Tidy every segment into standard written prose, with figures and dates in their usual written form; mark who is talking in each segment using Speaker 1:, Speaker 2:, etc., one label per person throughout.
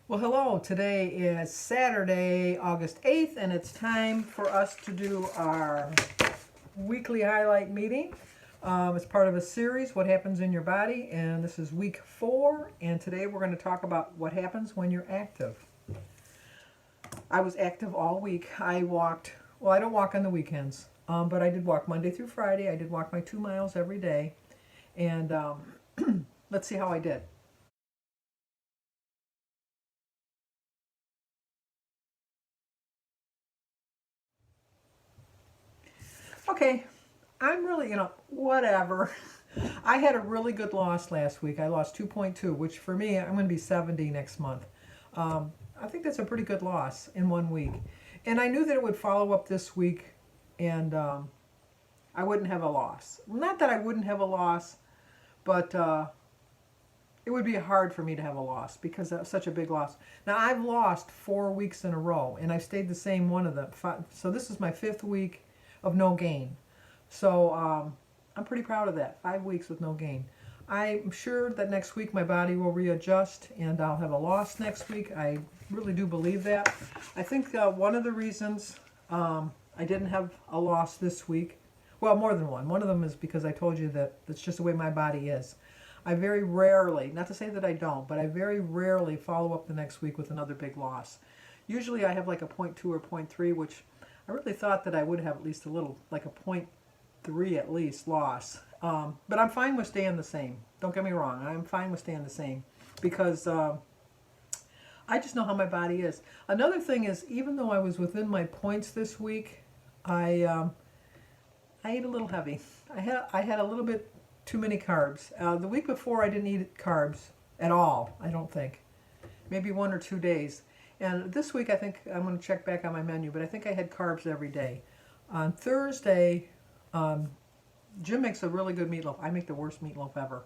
Speaker 1: Well, hello. Today is Saturday, August 8th, and it's time for us to do our weekly highlight meeting. It's part of a series, What Happens in Your Body, and this is week 4, and today we're going to talk about what happens when you're active. I was active all week. I walked, well, I don't walk on the weekends, but I did walk Monday through Friday. I did walk my 2 miles every day, and let's see how I did. Okay, I'm really, whatever. I had a really good loss last week. I lost 2.2, which for me, I'm going to be 70 next month. I think that's a pretty good loss in 1 week. And I knew that it would follow up this week and I wouldn't have a loss. Not that I wouldn't have a loss, but it would be hard for me to have a loss because that was such a big loss. Now, I've lost 4 weeks in a row and I've stayed the same one of them. So this is my 5th week of no gain. So I'm pretty proud of that. 5 weeks with no gain. I'm sure that next week my body will readjust and I'll have a loss next week. I really do believe that. I think one of the reasons I didn't have a loss this week, well, more than one. One of them is because I told you that that's just the way my body is. I very rarely, not to say that I don't, but I very rarely follow up the next week with another big loss. Usually I have like a 0.2 or 0.3, which I really thought that I would have at least a little, like a 0.3 at least loss. But I'm fine with staying the same. Don't get me wrong. I'm fine with staying the same because I just know how my body is. Another thing is, even though I was within my points this week, I ate a little heavy. I had a little bit too many carbs. The week before I didn't eat carbs at all, I don't think. Maybe 1 or 2 days. And this week I think I'm going to check back on my menu, but I think I had carbs every day. On Thursday, Jim makes a really good meatloaf. I make the worst meatloaf ever.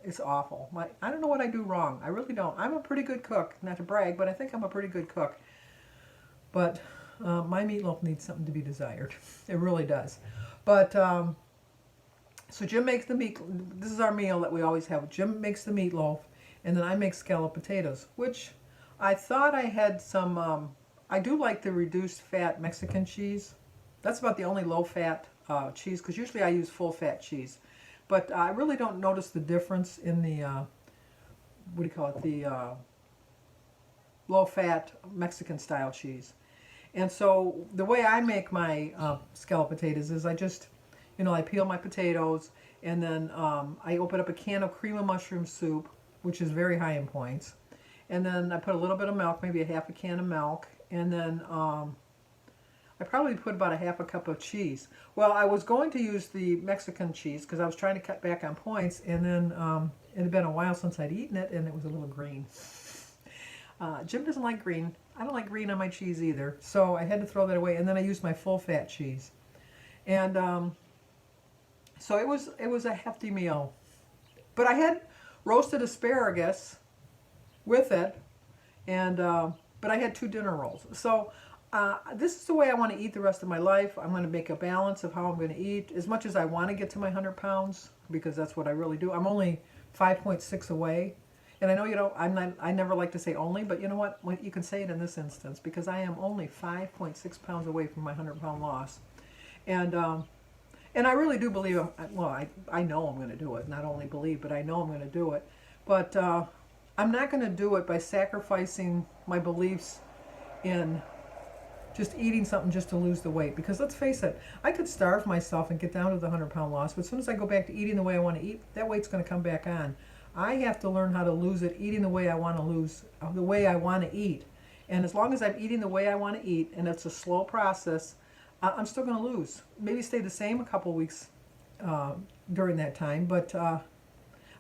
Speaker 1: It's awful. I don't know what I do wrong. I really don't. I'm a pretty good cook. Not to brag, but I think I'm a pretty good cook. But my meatloaf needs something to be desired. It really does. But so Jim makes the meat. This is our meal that we always have. Jim makes the meatloaf, and then I make scalloped potatoes, which I thought I had some. I do like the reduced fat Mexican cheese. That's about the only low fat cheese, because usually I use full fat cheese. But I really don't notice the difference in the, what do you call it, the low fat Mexican style cheese. And so the way I make my scalloped potatoes is I just, I peel my potatoes and then I open up a can of cream of mushroom soup, which is very high in points. And then I put a little bit of milk, maybe a half a can of milk, and then I probably put about a half a cup of cheese. Well, I was going to use the Mexican cheese because I was trying to cut back on points, and then it had been a while since I'd eaten it, and it was a little green. Jim doesn't like green. I don't like green on my cheese either, so I had to throw that away, and then I used my full-fat cheese. And so it was a hefty meal. But I had roasted asparagus with it, and but I had 2 dinner rolls. So this is the way I want to eat the rest of my life. I'm going to make a balance of how I'm going to eat. As much as I want to get to my 100 pounds, because that's what I really do. I'm only 5.6 away. And I know I never like to say only, but you know what? You can say it in this instance, because I am only 5.6 pounds away from my 100-pound loss. And I really do believe, I know I'm going to do it. Not only believe, but I know I'm going to do it. But I'm not going to do it by sacrificing my beliefs in just eating something just to lose the weight. Because let's face it, I could starve myself and get down to the 100-pound loss, but as soon as I go back to eating the way I want to eat, that weight's going to come back on. I have to learn how to lose it eating the way I want to lose, the way I want to eat. And as long as I'm eating the way I want to eat, and it's a slow process, I'm still going to lose. Maybe stay the same a couple weeks during that time, but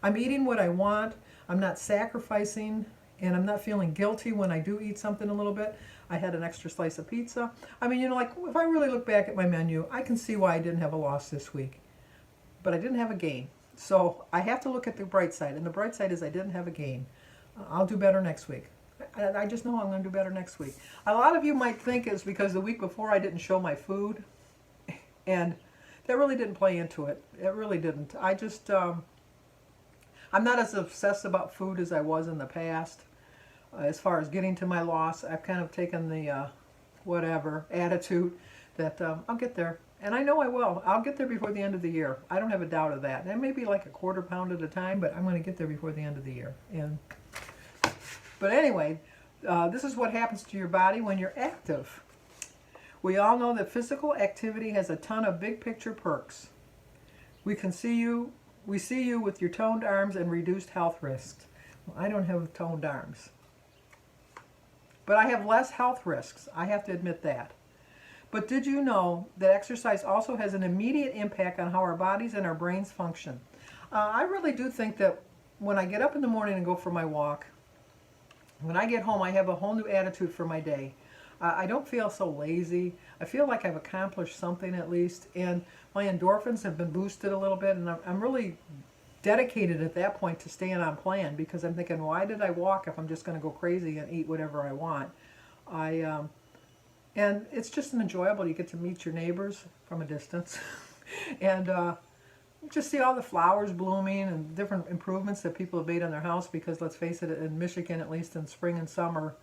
Speaker 1: I'm eating what I want. I'm not sacrificing, and I'm not feeling guilty when I do eat something a little bit. I had an extra slice of pizza. I mean, like if I really look back at my menu, I can see why I didn't have a loss this week. But I didn't have a gain. So I have to look at the bright side, and the bright side is I didn't have a gain. I'll do better next week. I just know I'm going to do better next week. A lot of you might think it's because the week before I didn't show my food, and that really didn't play into it. It really didn't. I just, I'm not as obsessed about food as I was in the past. as far as getting to my loss. I've kind of taken the whatever attitude that I'll get there. And I know I will. I'll get there before the end of the year. I don't have a doubt of that. And it may be like a quarter pound at a time, but I'm going to get there before the end of the year. But anyway, this is what happens to your body when you're active. We all know that physical activity has a ton of big picture perks. We see you with your toned arms and reduced health risks. Well, I don't have toned arms. But I have less health risks. I have to admit that. But did you know that exercise also has an immediate impact on how our bodies and our brains function? I really do think that when I get up in the morning and go for my walk, when I get home, I have a whole new attitude for my day. I don't feel so lazy. I feel like I've accomplished something at least, and my endorphins have been boosted a little bit, and I'm really dedicated at that point to staying on plan, because I'm thinking, why did I walk if I'm just going to go crazy and eat whatever I want? And it's just enjoyable. You get to meet your neighbors from a distance and just see all the flowers blooming and different improvements that people have made on their house, because let's face it, in Michigan, at least in spring and summer,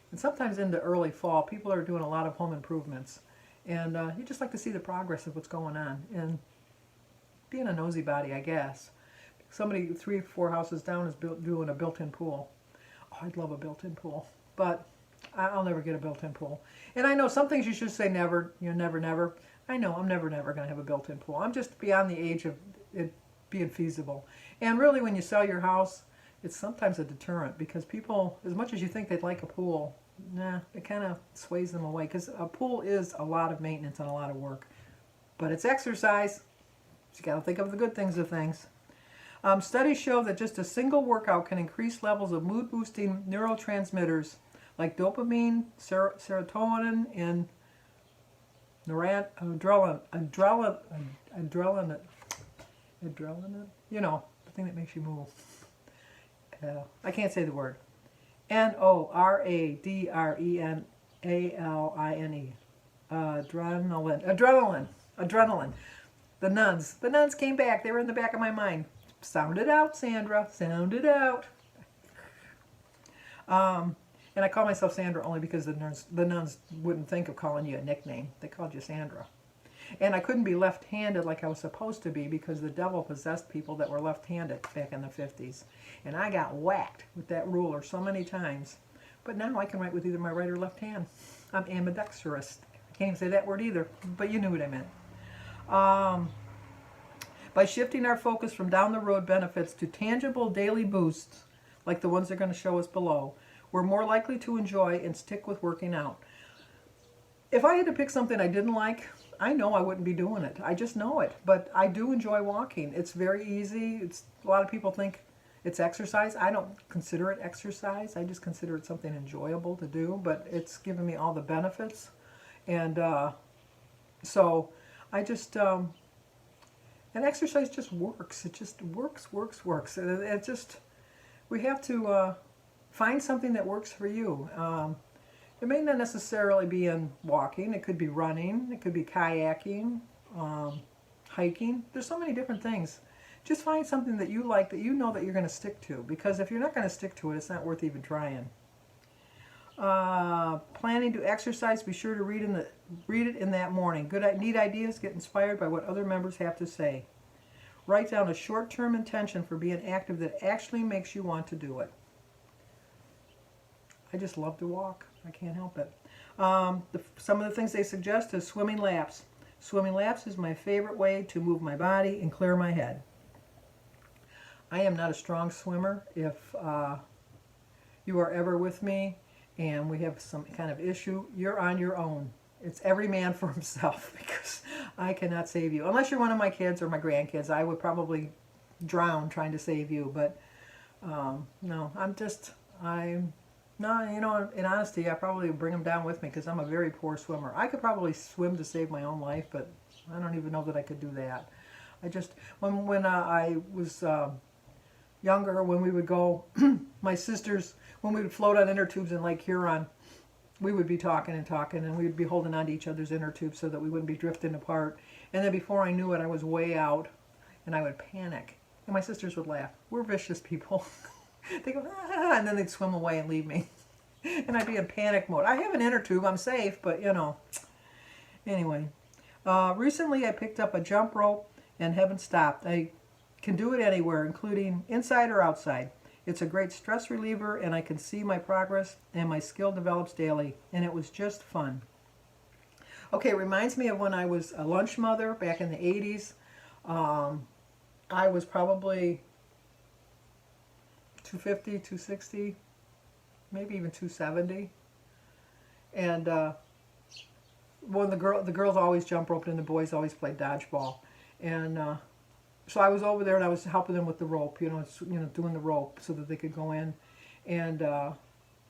Speaker 1: and sometimes into early fall, people are doing a lot of home improvements. And you just like to see the progress of what's going on. And being a nosy body, I guess. Somebody 3 or 4 houses down is doing a built-in pool. Oh, I'd love a built-in pool. But I'll never get a built-in pool. And I know some things you should say never, never, never. I know I'm never going to have a built-in pool. I'm just beyond the age of it being feasible. And really, when you sell your house, it's sometimes a deterrent, because people, as much as you think they'd like a pool, nah, it kind of sways them away, because a pool is a lot of maintenance and a lot of work. But it's exercise. So you got to think of the good things of things. Studies show that just a single workout can increase levels of mood-boosting neurotransmitters like dopamine, serotonin, and adrenaline. You know, the thing that makes you move. I can't say the word. Noradrenaline. Adrenaline. The nuns came back. They were in the back of my mind. Sound it out, Sandra. Sound it out. And I call myself Sandra only because the nuns wouldn't think of calling you a nickname. They called you Sandra. And I couldn't be left-handed like I was supposed to be, because the devil possessed people that were left-handed back in the 50s. And I got whacked with that ruler so many times. But now I can write with either my right or left hand. I'm ambidextrous. I can't even say that word either, but you knew what I meant. By shifting our focus from down-the-road benefits to tangible daily boosts, like the ones they're going to show us below, we're more likely to enjoy and stick with working out. If I had to pick something I didn't like, I know I wouldn't be doing it. I just know it. But I do enjoy walking. It's very easy. A lot of people think it's exercise. I don't consider it exercise. I just consider it something enjoyable to do. But it's given me all the benefits. And so I just... and exercise just works. It just works. It just... We have to find something that works for you. It may not necessarily be in walking. It could be running. It could be kayaking, hiking. There's so many different things. Just find something that you like, that you know that you're going to stick to. Because if you're not going to stick to it, it's not worth even trying. Planning to exercise, be sure to read it in that morning. Neat ideas, get inspired by what other members have to say. Write down a short-term intention for being active that actually makes you want to do it. I just love to walk. I can't help it. Some of the things they suggest is swimming laps. Swimming laps is my favorite way to move my body and clear my head. I am not a strong swimmer. If you are ever with me and we have some kind of issue, you're on your own. It's every man for himself, because I cannot save you. Unless you're one of my kids or my grandkids, I would probably drown trying to save you. But no, no, you know, in honesty, I probably would bring them down with me, because I'm a very poor swimmer. I could probably swim to save my own life, but I don't even know that I could do that. I just, when I was younger, when we would go, my sisters, when we would float on inner tubes in Lake Huron, we would be talking, and we would be holding on to each other's inner tubes so that we wouldn't be drifting apart. And then before I knew it, I was way out, and I would panic. And my sisters would laugh. We're vicious people. They go, ah, and then they'd swim away and leave me. and I'd be in panic mode. I have an inner tube, I'm safe, but you know. Anyway, recently I picked up a jump rope and haven't stopped. I can do it anywhere, including inside or outside. It's a great stress reliever, and I can see my progress, and my skill develops daily, and it was just fun. Okay, it reminds me of when I was a lunch mother back in the 80s. I was probably 250, 260, maybe even 270. And when the girls always jump roped and the boys always played dodgeball. And so I was over there and I was helping them with the rope, doing the rope so that they could go in. And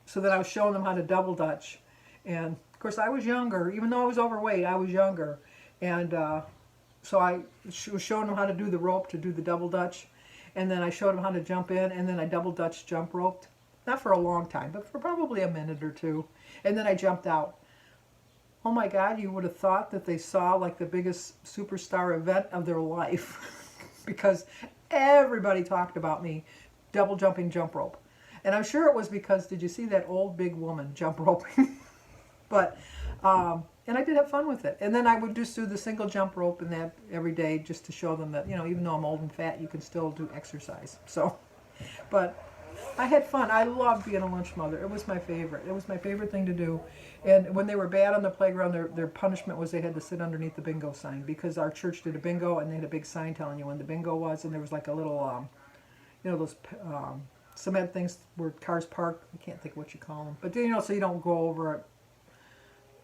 Speaker 1: so then I was showing them how to double dutch. And of course I was younger, even though I was overweight, I was younger. And so I was showing them how to do the rope, to do the double dutch. And then I showed them how to jump in, and then I double dutch jump roped. Not for a long time, but for probably a minute or two. And then I jumped out. Oh my God, you would have thought that they saw like the biggest superstar event of their life. Because everybody talked about me double jumping jump rope. And I'm sure it was because, did you see that old big woman jump roping? But, and I did have fun with it. And then I would just do the single jump rope and that every day just to show them that, even though I'm old and fat, you can still do exercise. So, but I had fun. I loved being a lunch mother. It was my favorite. It was my favorite thing to do. And when they were bad on the playground, their punishment was they had to sit underneath the bingo sign, because our church did a bingo and they had a big sign telling you when the bingo was, and there was like a little, those cement things where cars park. I can't think of what you call them. But, so you don't go over it.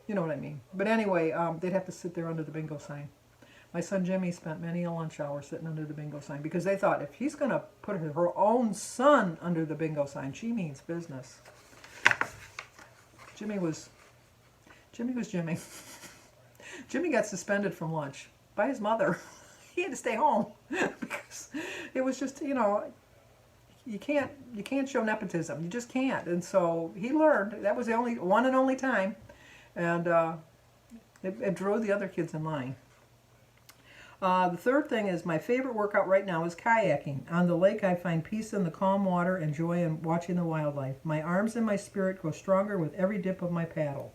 Speaker 1: You know what I mean. But anyway, they'd have to sit there under the bingo sign. My son Jimmy spent many a lunch hour sitting under the bingo sign, because they thought if he's going to put her own son under the bingo sign, she means business. Jimmy was Jimmy. Jimmy got suspended from lunch by his mother. He had to stay home because it was just, you can't show nepotism. You just can't. And so he learned. That was the one and only time. And it drove the other kids in line. The third thing is my favorite workout right now is kayaking. On the lake, I find peace in the calm water and joy in watching the wildlife. My arms and my spirit grow stronger with every dip of my paddle.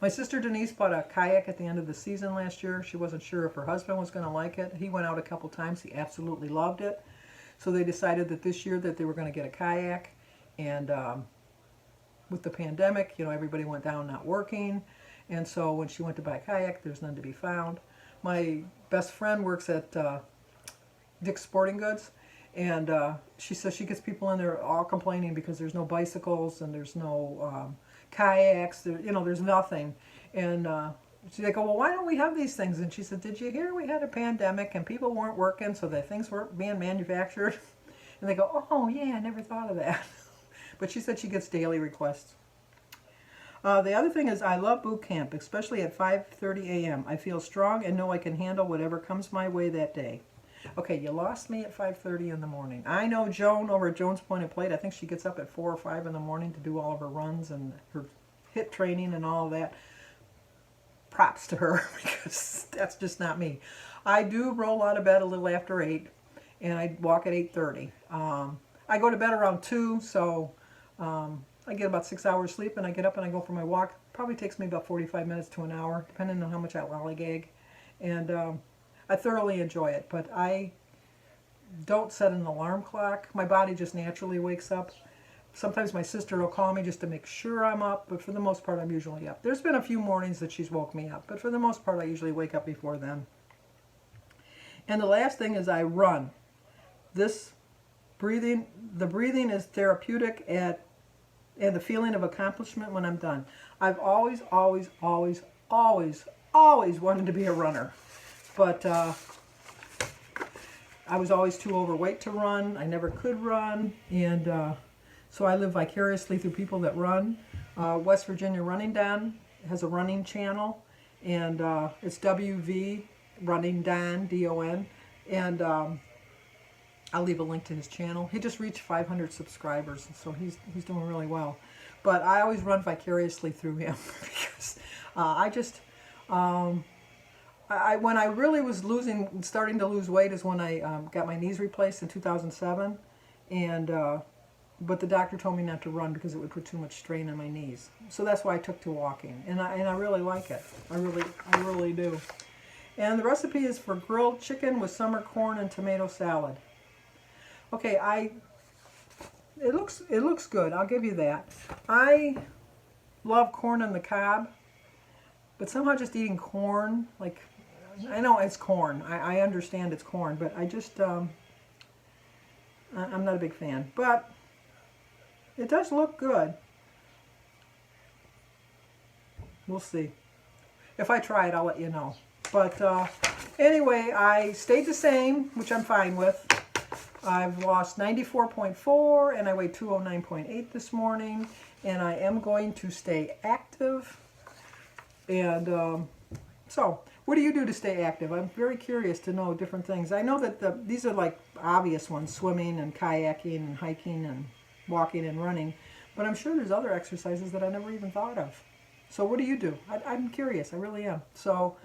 Speaker 1: My sister Denise bought a kayak at the end of the season last year. She wasn't sure if her husband was going to like it. He went out a couple times. He absolutely loved it. So they decided that this year that they were going to get a kayak. And with the pandemic, everybody went down not working. And so when she went to buy a kayak, there's none to be found. My best friend works at Dick's Sporting Goods, and she says she gets people in there all complaining because there's no bicycles and there's no kayaks, there's nothing. And they go, well, why don't we have these things? And she said, did you hear we had a pandemic and people weren't working, so the things weren't being manufactured? And they go, oh yeah, I never thought of that. But she said she gets daily requests. The other thing is I love boot camp, especially at 5:30 a.m. I feel strong and know I can handle whatever comes my way that day. Okay, you lost me at 5:30 in the morning. I know Joan over at Joan's Point of Plate, I think she gets up at 4 or 5 in the morning to do all of her runs and her HIIT training and all of that. Props to her, because that's just not me. I do roll out of bed a little after 8, and I walk at 8:30. I go to bed around 2, so I get about 6 hours sleep, and I get up and I go for my walk. Probably takes me about 45 minutes to an hour, depending on how much I lollygag. And I thoroughly enjoy it, but I don't set an alarm clock. My body just naturally wakes up. Sometimes my sister will call me just to make sure I'm up, but for the most part, I'm usually up. There's been a few mornings that she's woke me up, but for the most part, I usually wake up before then. And the last thing is I run. The breathing is therapeutic and the feeling of accomplishment when I'm done. I've always wanted to be a runner, but I was always too overweight to run. I never could run, and so I live vicariously through people that run. West Virginia Running Don has a running channel, and it's WV Running Don, D-O-N, and I'll leave a link to his channel. He just reached 500 subscribers, so he's doing really well. But I always run vicariously through him because when I really was starting to lose weight is when I got my knees replaced in 2007, and but the doctor told me not to run because it would put too much strain on my knees. So that's why I took to walking, and I really like it. I really do. And the recipe is for grilled chicken with summer corn and tomato salad. Okay, it looks good. I'll give you that. I love corn on the cob, but somehow just eating corn, like, I know it's corn. I understand it's corn, but I just I'm not a big fan. But it does look good. We'll see. If I try it, I'll let you know. But anyway, I stayed the same, which I'm fine with. I've lost 94.4 and I weighed 209.8 this morning. And I am going to stay active. And so, what do you do to stay active? I'm very curious to know different things. I know that these are like obvious ones, swimming and kayaking and hiking and walking and running. But I'm sure there's other exercises that I never even thought of. So what do you do? I'm curious. I really am. So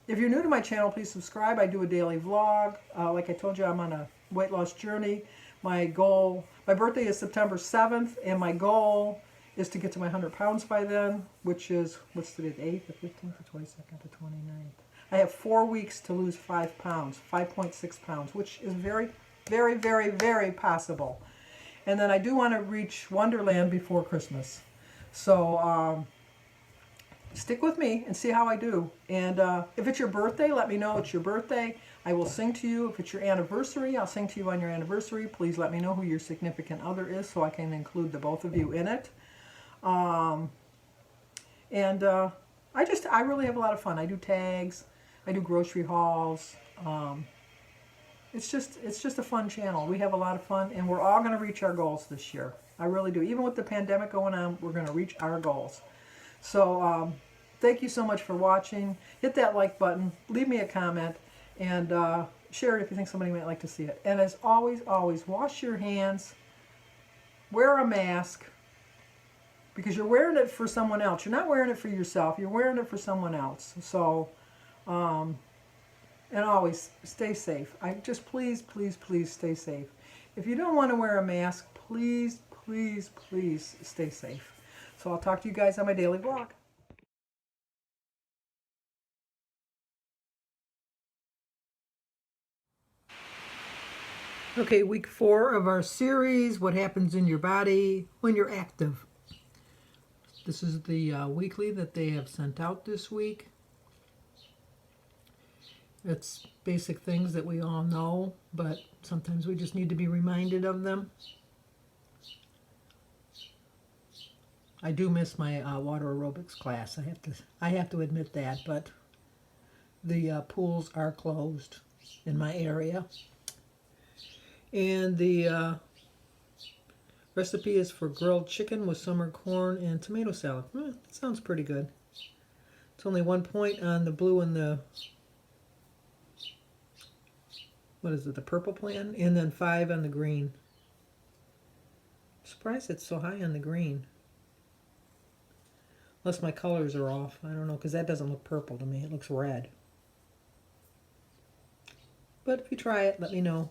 Speaker 1: if you're new to my channel, please subscribe. I do a daily vlog. Like I told you, I'm on a weight loss journey. My birthday is September 7th, and my goal is to get to my 100 pounds by then, which is, what's today, the 8th, the 15th, the 22nd, the 29th. I have 4 weeks to lose 5 pounds, 5.6 pounds, which is very, very, very, very possible. And then I do want to reach Wonderland before Christmas. So stick with me and see how I do. And if it's your birthday, let me know it's your birthday. I will sing to you. If it's your anniversary, I'll sing to you on your anniversary. Please let me know who your significant other is so I can include the both of you in it. I really have a lot of fun. I do tags. I do grocery hauls. It's just a fun channel. We have a lot of fun, and we're all going to reach our goals this year. I really do. Even with the pandemic going on, we're going to reach our goals. So thank you so much for watching. Hit that like button. Leave me a comment. And share it if you think somebody might like to see it. And as always, wash your hands. Wear a mask. Because you're wearing it for someone else. You're not wearing it for yourself. You're wearing it for someone else. So, and always stay safe. Please, please, please stay safe. If you don't want to wear a mask, please, please, please stay safe. So I'll talk to you guys on my daily vlog. Okay, week 4 of our series, What Happens in Your Body When You're Active. This is the weekly that they have sent out this week. It's basic things that we all know, but sometimes we just need to be reminded of them. I do miss my water aerobics class. I have to admit that, but the pools are closed in my area. And the recipe is for grilled chicken with summer corn and tomato salad. That sounds pretty good. It's only 1 point on the blue and the, what is it, the purple plan? And then 5 on the green. I'm surprised it's so high on the green. Unless my colors are off. I don't know, because that doesn't look purple to me. It looks red. But if you try it, let me know.